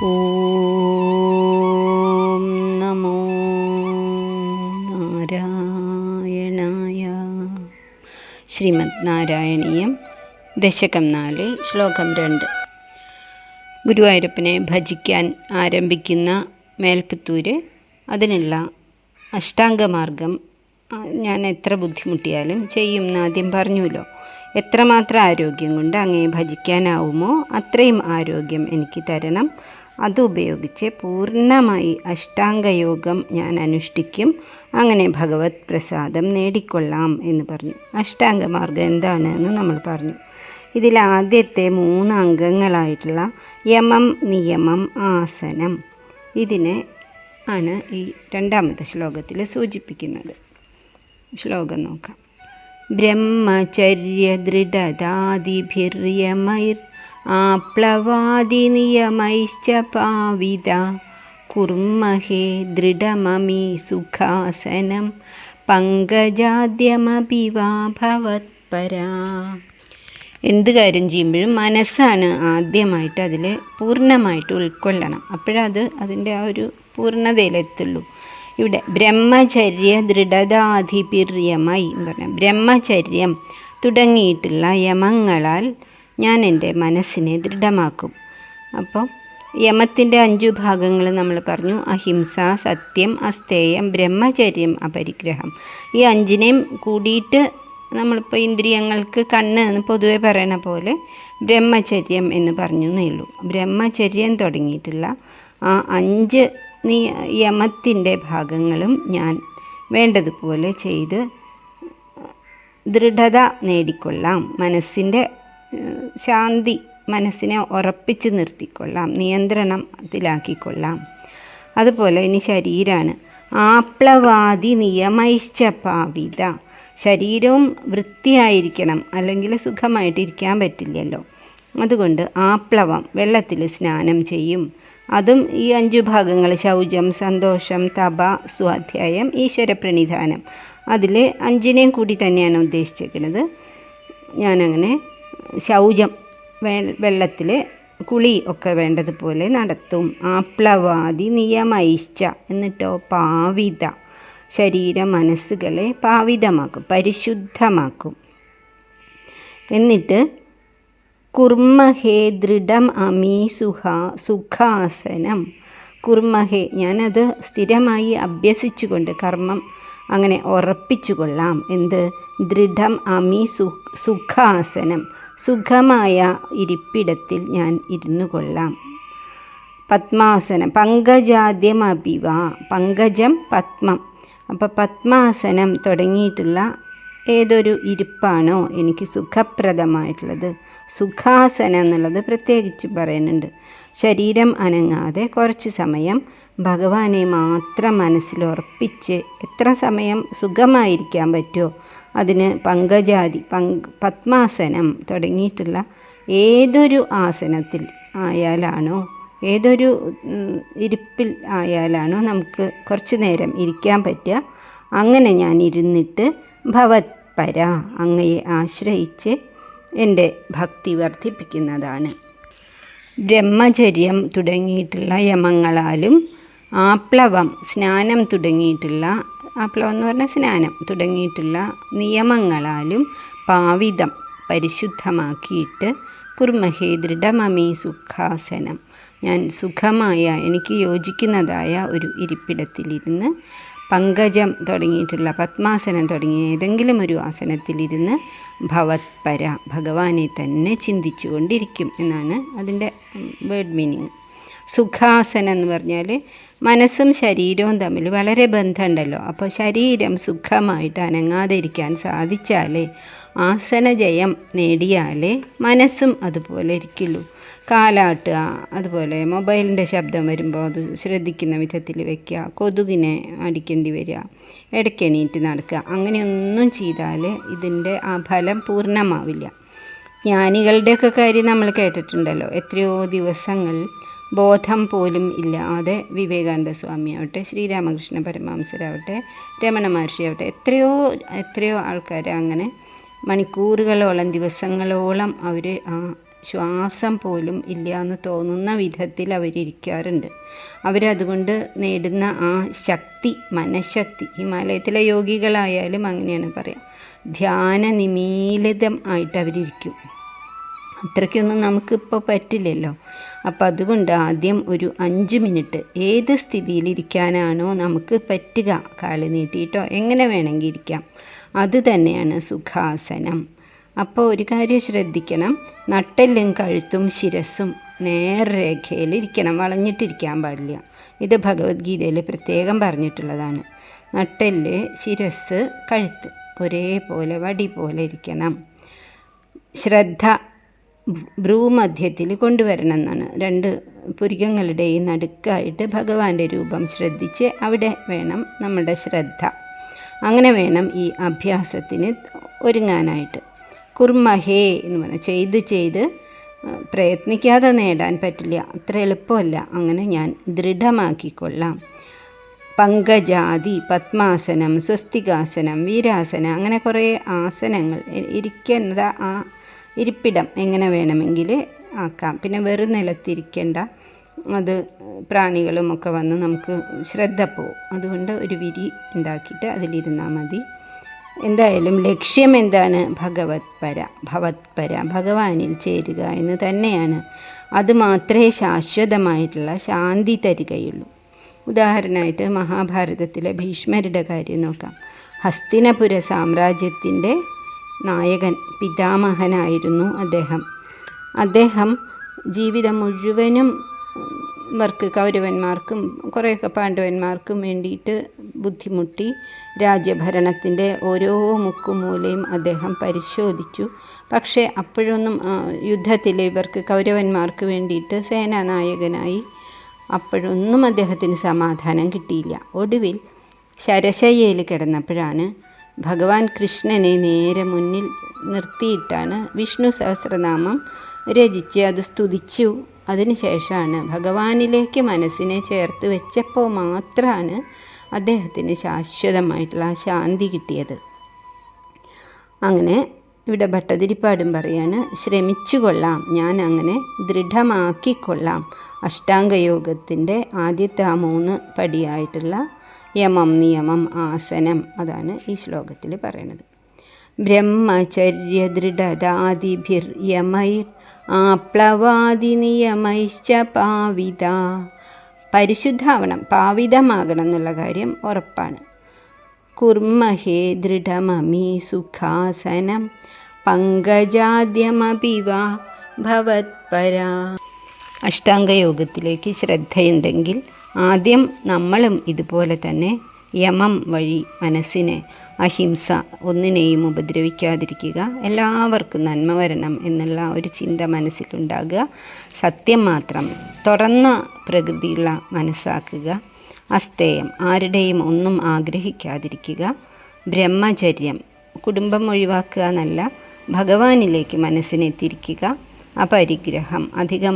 ഓം നമോ നാരായണായ. ശ്രീമദ് നാരായണീയം ദശകം 4 ശ്ലോകം 2. ഗുരുവായൂരപ്പനെ ഭജിക്കാൻ ആരംഭിക്കുന്ന മേൽപ്പത്തൂര് അതിനുള്ള അഷ്ടാംഗമാർഗം ഞാൻ എത്ര ബുദ്ധിമുട്ടിയാലും ചെയ്യുമെന്ന് ആദ്യം പറഞ്ഞുല്ലോ. എത്രമാത്രം ആരോഗ്യം കൊണ്ട് അങ്ങയെ ഭജിക്കാനാവുമോ അത്രയും ആരോഗ്യം എനിക്ക് തരണം. അതുപയോഗിച്ച് പൂർണ്ണമായി അഷ്ടാംഗയോഗം ഞാൻ അനുഷ്ഠിക്കും. അങ്ങനെ ഭഗവത് പ്രസാദം നേടിക്കൊള്ളാം എന്ന് പറഞ്ഞു. അഷ്ടാംഗമാർഗം എന്താണെന്ന് നമ്മൾ പറഞ്ഞു. ഇതിൽ ആദ്യത്തെ 3 അംഗങ്ങളായിട്ടുള്ള യമം, നിയമം, ആസനം, ഇതിനെ ആണ് ഈ 2ാമത്തെ ശ്ലോകത്തിൽ സൂചിപ്പിക്കുന്നത്. ശ്ലോകം നോക്കാം. ബ്രഹ്മചര്യ ദൃഢതാദിഭിർയമൈർ ആപ്ലവാദി നിയമൈശ്ച പാവിത കുർമഹേ ദൃഢമമീ സുഖാസനം പങ്കജാദ്യമപി വാ ഭവത്പരാ. എന്ത് കാര്യം ചെയ്യുമ്പോഴും മനസ്സാണ് ആദ്യമായിട്ട് അതിൽ പൂർണ്ണമായിട്ട് ഉൾക്കൊള്ളണം. അപ്പോഴത് അതിൻ്റെ ആ ഒരു പൂർണ്ണതയിലെത്തുള്ളൂ. ഇവിടെ ബ്രഹ്മചര്യ ദൃഢതാധിപിര്യമായി എന്ന് പറഞ്ഞാൽ ബ്രഹ്മചര്യം തുടങ്ങിയിട്ടുള്ള യമങ്ങളാൽ ഞാൻ എൻ്റെ മനസ്സിനെ ദൃഢമാക്കും. അപ്പോൾ യമത്തിൻ്റെ 5 ഭാഗങ്ങൾ നമ്മൾ പറഞ്ഞു. അഹിംസ, സത്യം, അസ്തേയം, ബ്രഹ്മചര്യം, അപരിഗ്രഹം. ഈ 5നെയും കൂടിയിട്ട് നമ്മളിപ്പോൾ ഇന്ദ്രിയങ്ങൾക്ക് കണ്ണ് എന്ന് പൊതുവെ പറയണ പോലെ ബ്രഹ്മചര്യം എന്ന് പറഞ്ഞു എന്നേ ഉള്ളൂ. ബ്രഹ്മചര്യം തുടങ്ങിയിട്ടുള്ള ആ 5 യമത്തിൻ്റെ ഭാഗങ്ങളും ഞാൻ വേണ്ടതുപോലെ ചെയ്ത് ദൃഢത നേടിക്കൊള്ളാം. മനസ്സിൻ്റെ ശാന്തി, മനസ്സിനെ ഉറപ്പിച്ച് നിർത്തിക്കൊള്ളാം, നിയന്ത്രണത്തിലാക്കിക്കൊള്ളാം. അതുപോലെ ഇനി ശരീരമാണ്. ആപ്ലവാദി നിയമൈശ്ച പാവിത. ശരീരവും വൃത്തിയായിരിക്കണം, അല്ലെങ്കിൽ സുഖമായിട്ടിരിക്കാൻ പറ്റില്ലല്ലോ. അതുകൊണ്ട് ആപ്ലവം, വെള്ളത്തിൽ സ്നാനം ചെയ്യും. അതും ഈ 5 ഭാഗങ്ങൾ: ശൗചം, സന്തോഷം, തപ, സ്വാധ്യായം, ഈശ്വരപ്രണിധാനം. അതിൽ 5നെയും കൂടി തന്നെയാണ് ഉദ്ദേശിച്ചിരിക്കുന്നത്. ഞാനങ്ങനെ ശൗചം, വെള്ളത്തിൽ കുളി ഒക്കെ വേണ്ടതുപോലെ നടത്തും. ആപ്ലവാദി നിയമൈശ്ച, എന്നിട്ടോ പാവിത, ശരീര മനസ്സുകളെ പാവിതമാക്കും, പരിശുദ്ധമാക്കും. എന്നിട്ട് കുർമഹേ ദൃഢം അമീ സുഖാസനം. കുർമഹേ, ഞാനത് സ്ഥിരമായി അഭ്യസിച്ചുകൊണ്ട് കർമ്മം അങ്ങനെ ഉറപ്പിച്ചു കൊള്ളാം. എന്ത്? ദൃഢം അമീ സുഖാസനം, സുഖമായ ഇരിപ്പിടത്തിൽ ഞാൻ ഇരുന്നു കൊള്ളാം. പത്മാസനം, പങ്കജാദ്യം അഭിവ, പങ്കജം പത്മം. അപ്പോൾ പത്മാസനം തുടങ്ങിയിട്ടുള്ള ഏതൊരു ഇരിപ്പാണോ എനിക്ക് സുഖപ്രദമായിട്ടുള്ളത്, സുഖാസനം എന്നുള്ളത് പ്രത്യേകിച്ച് പറയുന്നുണ്ട്. ശരീരം അനങ്ങാതെ കുറച്ച് സമയം ഭഗവാനെ മാത്രം മനസ്സിൽ ഉറപ്പിച്ച് എത്ര സമയം സുഖമായിരിക്കാൻ പറ്റുമോ അതിന് പത്മാസനം തുടങ്ങിയിട്ടുള്ള ഏതൊരു ആസനത്തിൽ ആയാലാണോ, ഏതൊരു ഇരിപ്പിൽ ആയാലാണോ നമുക്ക് കുറച്ച് നേരം ഇരിക്കാൻ പറ്റുക, അങ്ങനെ ഞാൻ ഇരുന്നിട്ട് ഭവത്പര, അങ്ങയെ ആശ്രയിച്ച് എൻ്റെ ഭക്തി വർദ്ധിപ്പിക്കുന്നതാണ്. ബ്രഹ്മചര്യം തുടങ്ങിയിട്ടുള്ള യമങ്ങളാലും ആപ്ലവം, സ്നാനം തുടങ്ങിയിട്ടുള്ള, ആപ്ലവം എന്ന് പറഞ്ഞാൽ സ്നാനം തുടങ്ങിയിട്ടുള്ള നിയമങ്ങളാലും പാവിതം, പരിശുദ്ധമാക്കിയിട്ട് കുർമഹേ ദൃഢമമീ സുഖാസനം, ഞാൻ സുഖമായ എനിക്ക് യോജിക്കുന്നതായ ഒരു ഇരിപ്പിടത്തിലിരുന്ന് പങ്കജം തുടങ്ങിയിട്ടുള്ള പത്മാസനം തുടങ്ങിയ ഏതെങ്കിലും ഒരു ആസനത്തിലിരുന്ന് ഭവത്പര, ഭഗവാനെ തന്നെ ചിന്തിച്ചു കൊണ്ടിരിക്കും എന്നാണ് അതിൻ്റെ വേർഡ് മീനിങ്. സുഖാസനം എന്ന് പറഞ്ഞാൽ മനസ്സും ശരീരവും തമ്മിൽ വളരെ ബന്ധമുണ്ടല്ലോ. അപ്പോൾ ശരീരം സുഖമായിട്ട് അനങ്ങാതെ ഇരിക്കാൻ സാധിച്ചാലേ, ആസനജയം നേടിയാലേ മനസ്സും അതുപോലെ ഇരിക്കുള്ളൂ. കാലാട്ടുക, അതുപോലെ മൊബൈലിൻ്റെ ശബ്ദം വരുമ്പോൾ അത് ശ്രദ്ധിക്കുന്ന വിധത്തിൽ വയ്ക്കുക, കൊതുകിനെ അടിക്കേണ്ടി വരിക, ഇടയ്ക്ക് എണീറ്റ് നടക്കുക, അങ്ങനെയൊന്നും ചെയ്താൽ ഇതിൻ്റെ ആ ഫലം പൂർണ്ണമാവില്ല. ജ്ഞാനികളുടെയൊക്കെ കാര്യം നമ്മൾ കേട്ടിട്ടുണ്ടല്ലോ. എത്രയോ ദിവസങ്ങൾ ബോധം പോലും ഇല്ലാതെ വിവേകാനന്ദ സ്വാമിയാവട്ടെ, ശ്രീരാമകൃഷ്ണ പരമഹംസരാവട്ടെ, രമണ മഹർഷിയാവട്ടെ, എത്രയോ ആൾക്കാർ അങ്ങനെ മണിക്കൂറുകളോളം, ദിവസങ്ങളോളം അവർ ആ ശ്വാസം പോലും ഇല്ല എന്ന് തോന്നുന്ന വിധത്തിൽ അവരിയ്ക്കാറുണ്ട്. അവരതുകൊണ്ട് നേടുന്ന ആ ശക്തി, മനഃശക്തി, ഹിമാലയത്തിലെ യോഗികളായാലും അങ്ങനെയാണ് പറയാം, ധ്യാന നിമീലിതം ആയിട്ട് അവരിയ്ക്കും. അത്രയ്ക്കൊന്നും നമുക്കിപ്പോൾ പറ്റില്ലല്ലോ. അപ്പം അതുകൊണ്ട് ആദ്യം ഒരു 5 മിനിറ്റ് ഏത് സ്ഥിതിയിലിരിക്കാനാണോ നമുക്ക് പറ്റുക, കാല് നീട്ടിയിട്ടോ എങ്ങനെ വേണമെങ്കിൽ ഇരിക്കാം, അത് തന്നെയാണ് സുഖാസനം. അപ്പോൾ ഒരു കാര്യം ശ്രദ്ധിക്കണം, നട്ടെല്ലും കഴുത്തും ശിരസ്സും നേർരേഖയിൽ ഇരിക്കണം, വളഞ്ഞിട്ടിരിക്കാൻ പാടില്ല. ഇത് ഭഗവത്ഗീതയിൽ പ്രത്യേകം പറഞ്ഞിട്ടുള്ളതാണ്. നട്ടെല്ല്, ശിരസ്, കഴുത്ത് ഒരേപോലെ വടി പോലെ ഇരിക്കണം. ശ്രദ്ധ ഭ്രൂമധ്യത്തിൽ കൊണ്ടുവരണം എന്നാണ്. 2 പുരികങ്ങളുടെയും നടുക്കായിട്ട് ഭഗവാന്റെ രൂപം ശ്രദ്ധിച്ച് അവിടെ വേണം നമ്മുടെ ശ്രദ്ധ. അങ്ങനെ വേണം ഈ അഭ്യാസത്തിന് ഒരുങ്ങാനായിട്ട്. കുർമഹേ എന്ന് പറഞ്ഞാൽ ചെയ്ത് പ്രയത്നിക്കാതെ നേടാൻ പറ്റില്ല, അത്ര എളുപ്പമല്ല. അങ്ങനെ ഞാൻ ദൃഢമാക്കിക്കൊള്ളാം. പങ്കജാതി, പത്മാസനം, സ്വസ്തികാസനം, വീരാസനം, അങ്ങനെ കുറേ ആസനങ്ങൾ, ഇരിക്കേണ്ട ആ ഇരിപ്പിടം എങ്ങനെ വേണമെങ്കിൽ ആക്കാം. പിന്നെ വെറും നിലത്തിരിക്കേണ്ട, അത് പ്രാണികളുമൊക്കെ വന്ന് നമുക്ക് ശ്രദ്ധ പോവും. അതുകൊണ്ട് ഒരു വിരി ഉണ്ടാക്കിയിട്ട് അതിലിരുന്നാൽ മതി. എന്തായാലും ലക്ഷ്യം എന്താണ്? ഭവത്പര, ഭഗവാനിൽ ചേരുക എന്ന് തന്നെയാണ്. അതുമാത്രമേ ശാശ്വതമായിട്ടുള്ള ശാന്തി തരികയുള്ളൂ. ഉദാഹരണമായിട്ട് മഹാഭാരതത്തിലെ ഭീഷ്മരുടെ കാര്യം നോക്കാം. ഹസ്തിനപുര സാമ്രാജ്യത്തിൻ്റെ നായകൻ, പിതാമഹനായിരുന്നു അദ്ദേഹം ജീവിതം മുഴുവനും കൗരവന്മാർക്കും കുറേയൊക്കെ പാണ്ഡവന്മാർക്കും വേണ്ടിയിട്ട് ബുദ്ധിമുട്ടി. രാജ്യഭരണത്തിൻ്റെ ഓരോ മുക്കുമൂലയും അദ്ദേഹം പരിശോധിച്ചു. പക്ഷേ അപ്പോഴൊന്നും യുദ്ധത്തിൽ കൗരവന്മാർക്ക് വേണ്ടിയിട്ട് സേനാനായകനായി അപ്പോഴൊന്നും അദ്ദേഹത്തിന് സമാധാനം കിട്ടിയില്ല. ഒടുവിൽ ശരശയ്യയിൽ കിടന്നപ്പോഴാണ് ഭഗവാൻ കൃഷ്ണനെ നേരെ മുന്നിൽ നിർത്തിയിട്ടാണ് വിഷ്ണു സഹസ്രനാമം രചിച്ച് അത് സ്തുതിച്ചു. അതിനുശേഷമാണ് ഭഗവാനിലേക്ക് മനസ്സിനെ ചേർത്ത് വെച്ചപ്പോൾ മാത്രമാണ് അദ്ദേഹത്തിന് ശാശ്വതമായിട്ടുള്ള ശാന്തി കിട്ടിയത്. അങ്ങനെ ഇവിടെ ഭട്ടതിരിപ്പാടും പറയാണ്, ശ്രമിച്ചു കൊള്ളാം, ഞാൻ അങ്ങനെ ദൃഢമാക്കിക്കൊള്ളാം. അഷ്ടാംഗയോഗത്തിൻ്റെ ആദ്യത്തെ ആ 3 പടിയായിട്ടുള്ള യമം, നിയമം, ആസനം, അതാണ് ഈ ശ്ലോകത്തിൽ പറയണത്. ബ്രഹ്മചര്യ ദൃഢതാദിഭിർ യമൈർ ആപ്ലവാദി നിയമൈശ്ച പാവിത. പരിശുദ്ധാവണം, പാവിതമാകണം എന്നുള്ള കാര്യം ഉറപ്പാണ്. കുർമഹേ ദൃഢമമീ സുഖാസനം പങ്കജാദ്യമപിവ ഭവത്പരാ. അഷ്ടാംഗയോഗത്തിലേക്ക് ശ്രദ്ധയുണ്ടെങ്കിൽ ആദ്യം നമ്മളും ഇതുപോലെ തന്നെ യമം വഴി മനസ്സിനെ, അഹിംസ, ഒന്നിനെയും ഉപദ്രവിക്കാതിരിക്കുക, എല്ലാവർക്കും നന്മ വരണം എന്നുള്ള ഒരു ചിന്ത മനസ്സിലുണ്ടാകുക, സത്യം മാത്രം, തുറന്ന പ്രകൃതിയുള്ള മനസ്സാക്കുക, അസ്തേയം, ആരുടെയും ഒന്നും ആഗ്രഹിക്കാതിരിക്കുക, ബ്രഹ്മചര്യം, കുടുംബം ഒഴിവാക്കുക എന്നല്ല, ഭഗവാനിലേക്ക് മനസ്സിനെ തിരിക്കുക, അപരിഗ്രഹം, അധികം